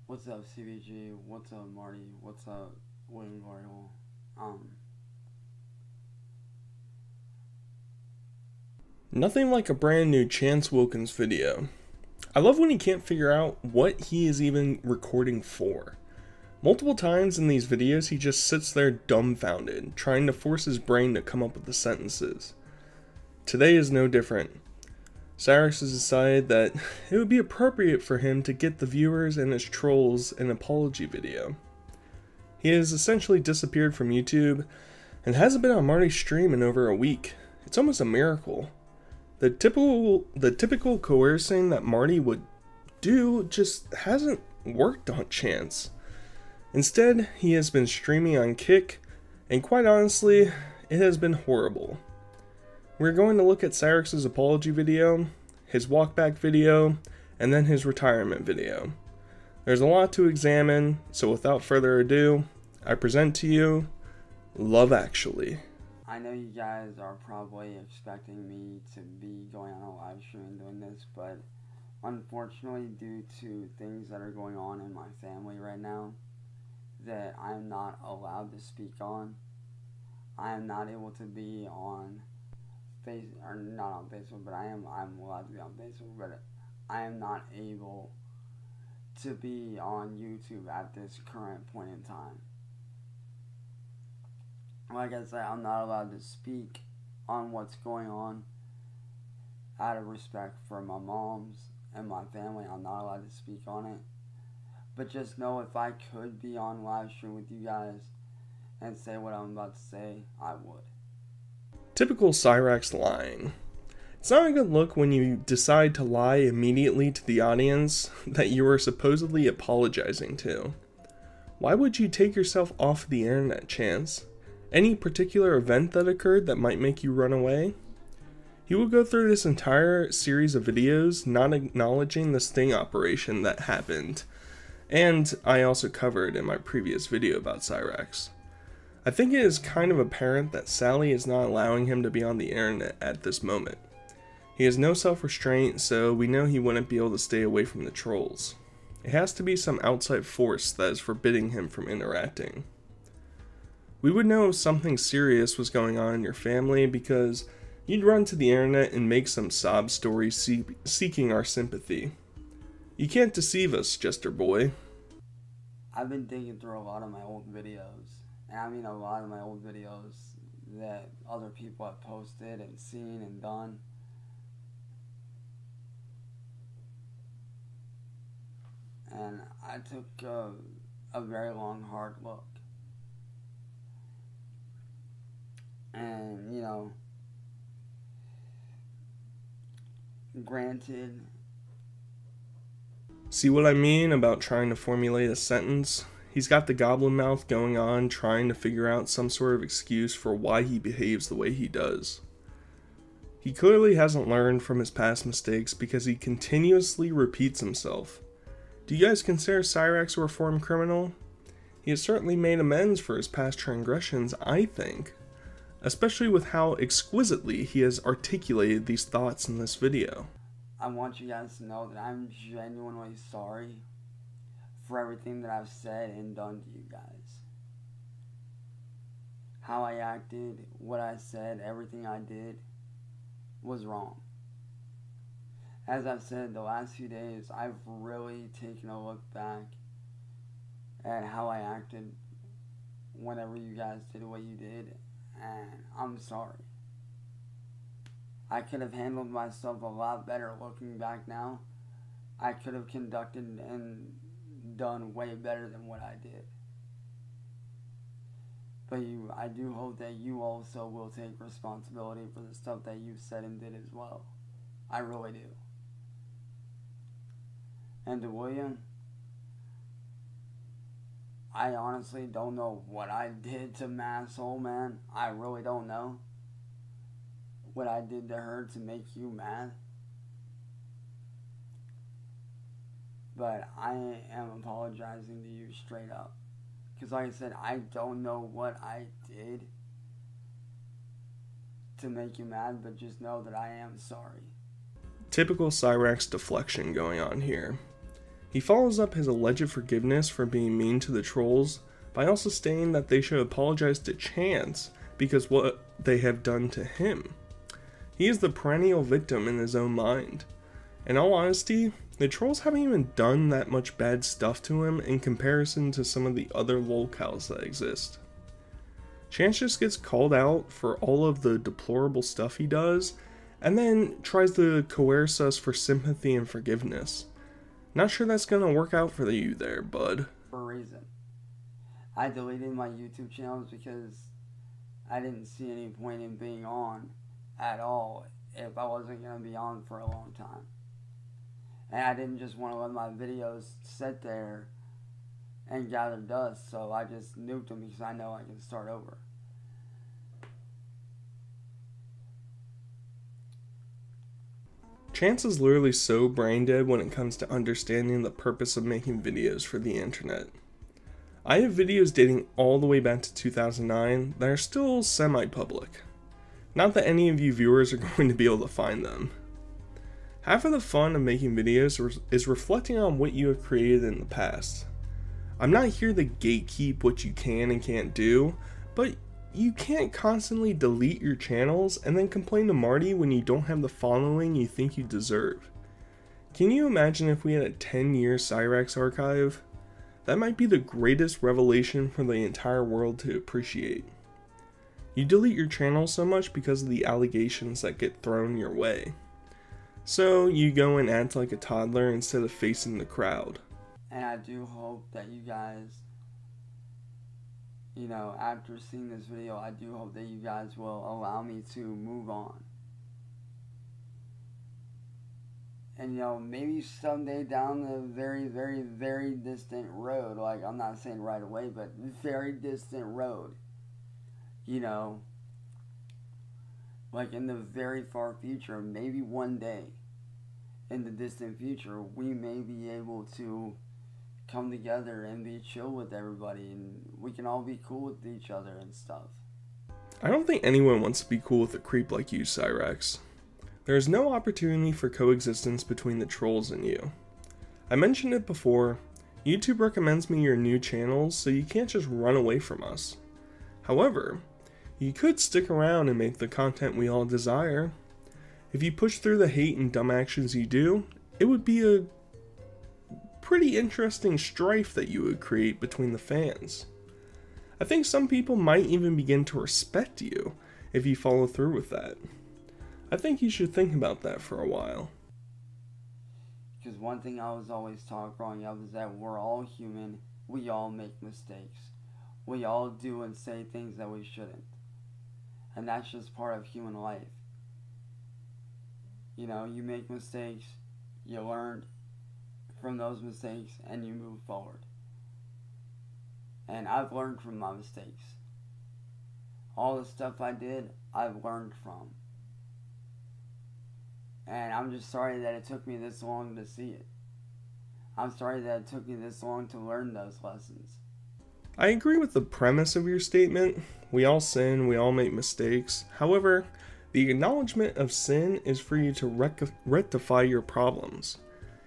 What's up, CVG? What's up, Marty? What's up, William Gardel? Um, Nothing like a brand new Chance Wilkins video. I love when he can't figure out what he is even recording for. Multiple times in these videos he just sits there dumbfounded, trying to force his brain to come up with the sentences. Today is no different. Cyrax has decided that it would be appropriate for him to get the viewers and his trolls an apology video. He has essentially disappeared from YouTube and hasn't been on Marty's stream in over a week. It's almost a miracle. The typical coercing that Marty would do just hasn't worked on Chance. Instead, he has been streaming on Kick, and quite honestly, it has been horrible. We're going to look at Cyrax's apology video, his walkback video, and then his retirement video. There's a lot to examine, so without further ado, I present to you Love Actually. I know you guys are probably expecting me to be going on a live stream and doing this, but unfortunately, due to things that are going on in my family right now that I'm not allowed to speak on, I am not able to be on not on Facebook, but I'm allowed to be on Facebook, but I am not able to be on YouTube at this current point in time. Like I said, I'm not allowed to speak on what's going on out of respect for my moms and my family. I'm not allowed to speak on it. But just know, if I could be on live stream with you guys and say what I'm about to say, I would. Typical Cyrax lying. It's not a good look when you decide to lie immediately to the audience that you are supposedly apologizing to. Why would you take yourself off the internet, Chance? Any particular event that occurred that might make you run away? He will go through this entire series of videos not acknowledging the sting operation that happened, and I also covered in my previous video about Cyrax. I think it is kind of apparent that Sally is not allowing him to be on the internet at this moment. He has no self-restraint, so we know he wouldn't be able to stay away from the trolls. It has to be some outside force that is forbidding him from interacting. We would know if something serious was going on in your family because you'd run to the internet and make some sob story seeking our sympathy. You can't deceive us, Jester Boy. I've been digging through a lot of my old videos, and I mean a lot of my old videos that other people have posted and seen and done. And I took a very long, hard look. And, granted. See what I mean about trying to formulate a sentence? He's got the goblin mouth going on, trying to figure out some sort of excuse for why he behaves the way he does. He clearly hasn't learned from his past mistakes because he continuously repeats himself. Do you guys consider Cyrax a reformed criminal? He has certainly made amends for his past transgressions, I think. Especially with how exquisitely he has articulated these thoughts in this video. I want you guys to know that I'm genuinely sorry for everything that I've said and done to you guys. How I acted, what I said, everything I did was wrong. As I've said the last few days, I've really taken a look back at how I acted whenever you guys did what you did, and I'm sorry. I could have handled myself a lot better looking back now. I could have conducted and done way better than what I did. But I do hope that you also will take responsibility for the stuff that you said and did as well. I really do. And to William, I honestly don't know what I did to Massole, man. I really don't know what I did to her to make you mad. But I am apologizing to you straight up. Because like I said, I don't know what I did to make you mad, but just know that I am sorry. Typical Cyrax deflection going on here. He follows up his alleged forgiveness for being mean to the trolls by also stating that they should apologize to Chance because what they have done to him. He is the perennial victim in his own mind. In all honesty, the trolls haven't even done that much bad stuff to him in comparison to some of the other lolcows that exist. Chance just gets called out for all of the deplorable stuff he does, and then tries to coerce us for sympathy and forgiveness. Not sure that's gonna work out for you there, bud. For a reason. I deleted my YouTube channels because I didn't see any point in being on at all if I wasn't going to be on for a long time. And I didn't just want to let my videos sit there and gather dust, so I just nuked them because I know I can start over. Chance is literally so brain dead when it comes to understanding the purpose of making videos for the internet. I have videos dating all the way back to 2009 that are still semi-public. Not that any of you viewers are going to be able to find them. Half of the fun of making videos is reflecting on what you have created in the past. I'm not here to gatekeep what you can and can't do, but you can't constantly delete your channels and then complain to Marty when you don't have the following you think you deserve. Can you imagine if we had a 10-year Cyrax archive? That might be the greatest revelation for the entire world to appreciate. You delete your channel so much because of the allegations that get thrown your way. So you go and act like a toddler instead of facing the crowd. And I do hope that you guys, after seeing this video, I do hope that you guys will allow me to move on. And, maybe someday down the very, very, very distant road, like, I'm not saying right away, but very distant road, like in the very far future, maybe one day in the distant future, we may be able to come together and be chill with everybody, and we can all be cool with each other and stuff. I don't think anyone wants to be cool with a creep like you, Cyrax. There is no opportunity for coexistence between the trolls and you. I mentioned it before, YouTube recommends me your new channels, so you can't just run away from us. However, you could stick around and make the content we all desire. If you push through the hate and dumb actions you do, it would be a pretty interesting strife that you would create between the fans. I think some people might even begin to respect you if you follow through with that. I think you should think about that for a while. Because one thing I was always taught growing up is that we're all human, we all make mistakes. We all do and say things that we shouldn't. And that's just part of human life. You make mistakes, you learn from those mistakes, and you move forward. And I've learned from my mistakes. All the stuff I did, I've learned from. And I'm just sorry that it took me this long to see it. I'm sorry that it took me this long to learn those lessons. I agree with the premise of your statement. We all sin, we all make mistakes. However, the acknowledgement of sin is for you to rectify your problems.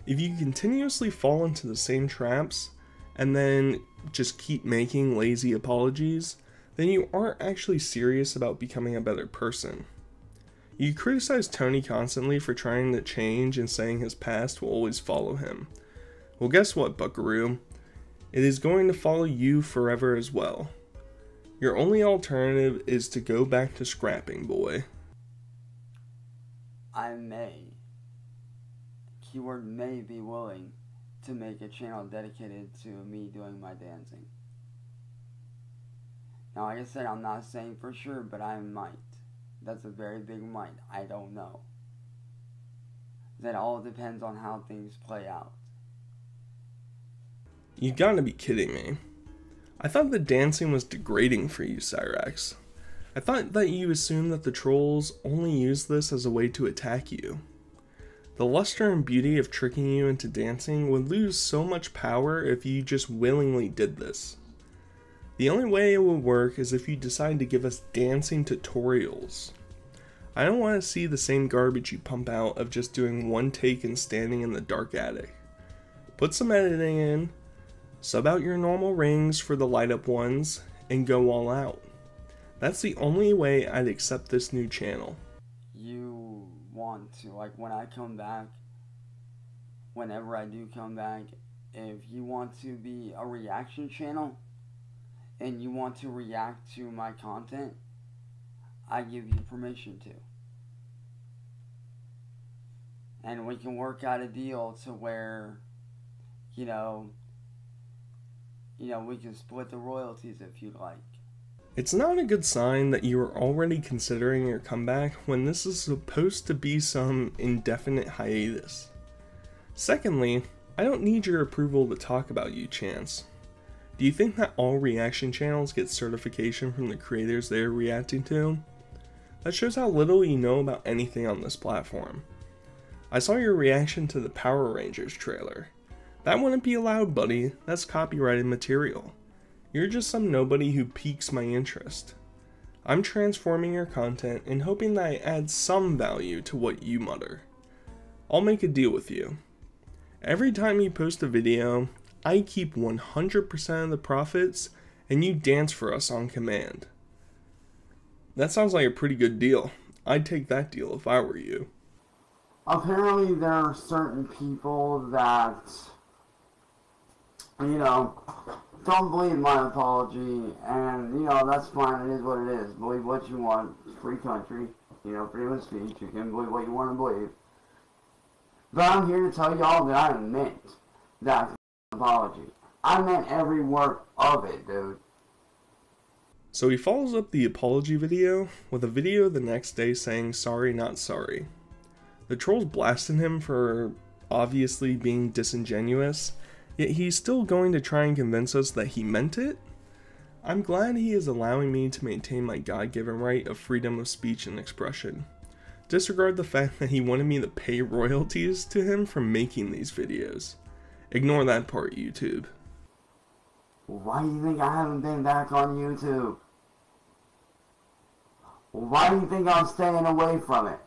If you continuously fall into the same traps and then just keep making lazy apologies, then you aren't actually serious about becoming a better person. You criticize Tony constantly for trying to change and saying his past will always follow him. Well, guess what, buckaroo? It is going to follow you forever as well. Your only alternative is to go back to scrapping, boy. I may, keyword may, be willing to make a channel dedicated to me doing my dancing. Now, like I said, I'm not saying for sure, but I might. That's a very big might. I don't know. That all depends on how things play out. You gotta be kidding me. I thought the dancing was degrading for you, Cyrax. I thought that you assumed that the trolls only use this as a way to attack you. The luster and beauty of tricking you into dancing would lose so much power if you just willingly did this. The only way it would work is if you decide to give us dancing tutorials. I don't want to see the same garbage you pump out of just doing one take and standing in the dark attic. put some editing in, sub out your normal rings for the light up ones, and go all out. That's the only way I'd accept this new channel. You want to, like, when I come back, whenever I do come back, if you want to be a reaction channel and you want to react to my content, I give you permission to. And we can work out a deal to where, you know, we can split the royalties if you'd like. It's not a good sign that you are already considering your comeback when this is supposed to be some indefinite hiatus. Secondly, I don't need your approval to talk about you, Chance. Do you think that all reaction channels get certification from the creators they are reacting to? That shows how little you know about anything on this platform. I saw your reaction to the Power Rangers trailer. That wouldn't be allowed, buddy. That's copyrighted material. You're just some nobody who piques my interest. I'm transforming your content and hoping that I add some value to what you mutter. I'll make a deal with you. Every time you post a video, I keep 100% of the profits and you dance for us on command. That sounds like a pretty good deal. I'd take that deal if I were you. Apparently there are certain people that, don't believe my apology, and, that's fine, it is what it is. Believe what you want, it's a free country, freedom of speech, you can believe what you want to believe. But I'm here to tell y'all that I meant that apology. I meant every word of it, dude. So he follows up the apology video with a video the next day saying sorry not sorry. The trolls blasted him for obviously being disingenuous, yet he's still going to try and convince us that he meant it? I'm glad he is allowing me to maintain my God-given right of freedom of speech and expression. Disregard the fact that he wanted me to pay royalties to him for making these videos. Ignore that part, YouTube. Why do you think I haven't been back on YouTube? Why do you think I'm staying away from it?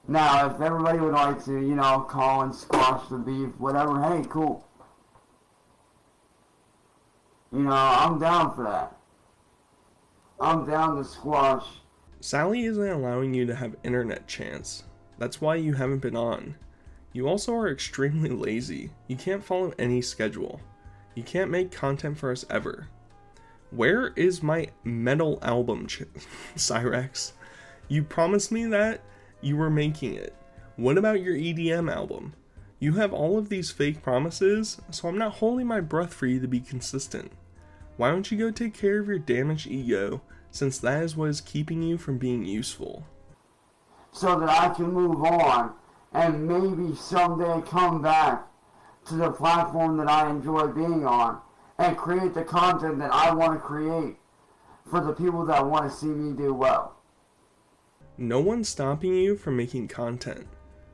Now, if everybody would like to, call and squash the beef, whatever, hey, cool. I'm down for that. I'm down to squash. Sally isn't allowing you to have internet, Chance. That's why you haven't been on. You also are extremely lazy. You can't follow any schedule. You can't make content for us ever. Where is my metal album, Cyrax? You promised me that you were making it. What about your EDM album? You have all of these fake promises, so I'm not holding my breath for you to be consistent. Why don't you go take care of your damaged ego, since that is what is keeping you from being useful? So that I can move on and maybe someday come back to the platform that I enjoy being on and create the content that I want to create for the people that want to see me do well. No one's stopping you from making content.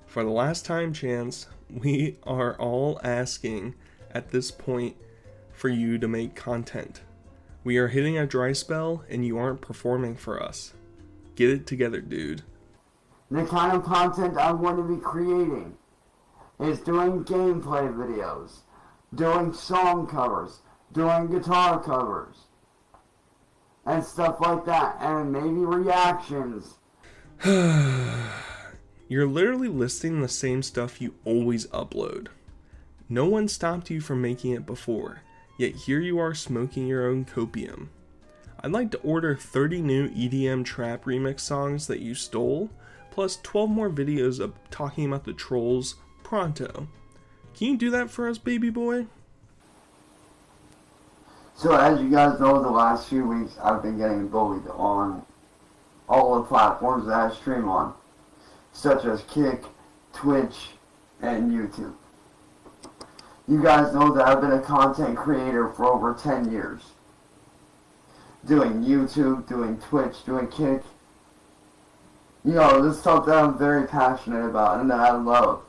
For the last time, Chance, we are all asking at this point for you to make content. We are hitting a dry spell and you aren't performing for us. Get it together, dude. The kind of content I want to be creating is doing gameplay videos, doing song covers, doing guitar covers, and stuff like that, and maybe reactions. You're literally listing the same stuff you always upload. No one stopped you from making it before, yet here you are smoking your own copium. I'd like to order 30 new EDM trap remix songs that you stole, plus 12 more videos of talking about the trolls pronto. Can you do that for us, baby boy? So as you guys know, the last few weeks I've been getting bullied on all the platforms that I stream on, such as Kick, Twitch, and YouTube. You guys know that I've been a content creator for over 10 years. Doing YouTube, doing Twitch, doing Kick. This stuff that I'm very passionate about and that I love.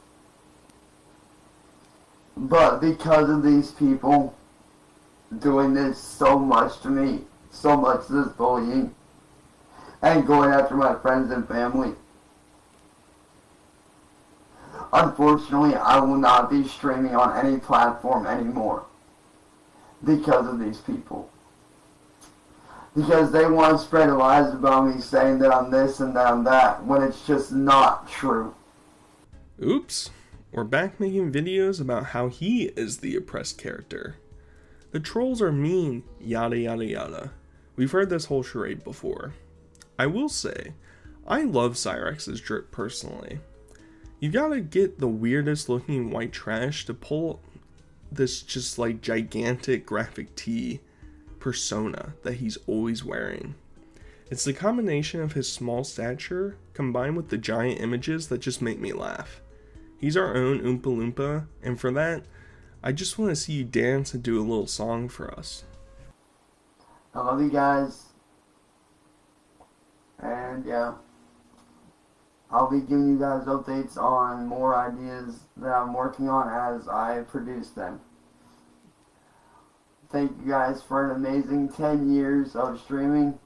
But because of these people doing this so much to me, so much to this bullying, and going after my friends and family, Unfortunately, I will not be streaming on any platform anymore because of these people. Because they want to spread lies about me saying that I'm this and that I'm that, when it's just not true. Oops, we're back making videos about how he is the oppressed character. The trolls are mean, yada yada yada. We've heard this whole charade before. I will say, I love Cyrax's drip personally. You gotta get the weirdest looking white trash to pull this just like gigantic graphic tee persona that he's always wearing. It's the combination of his small stature combined with the giant images that just make me laugh. He's our own Oompa Loompa, and for that, I just want to see you dance and do a little song for us. I love you guys, and yeah, I'll be giving you guys updates on more ideas that I'm working on as I produce them. Thank you guys for an amazing 10 years of streaming,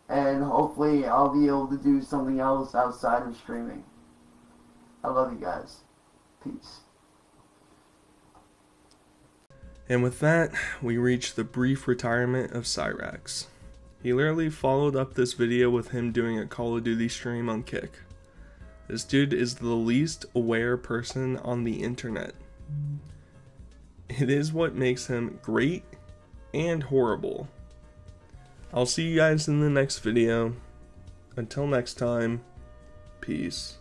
and hopefully I'll be able to do something else outside of streaming. I love you guys. Peace. And with that, we reach the brief retirement of Cyrax. He literally followed up this video with him doing a Call of Duty stream on Kick. This dude is the least aware person on the internet. It is what makes him great and horrible. I'll see you guys in the next video. Until next time, peace.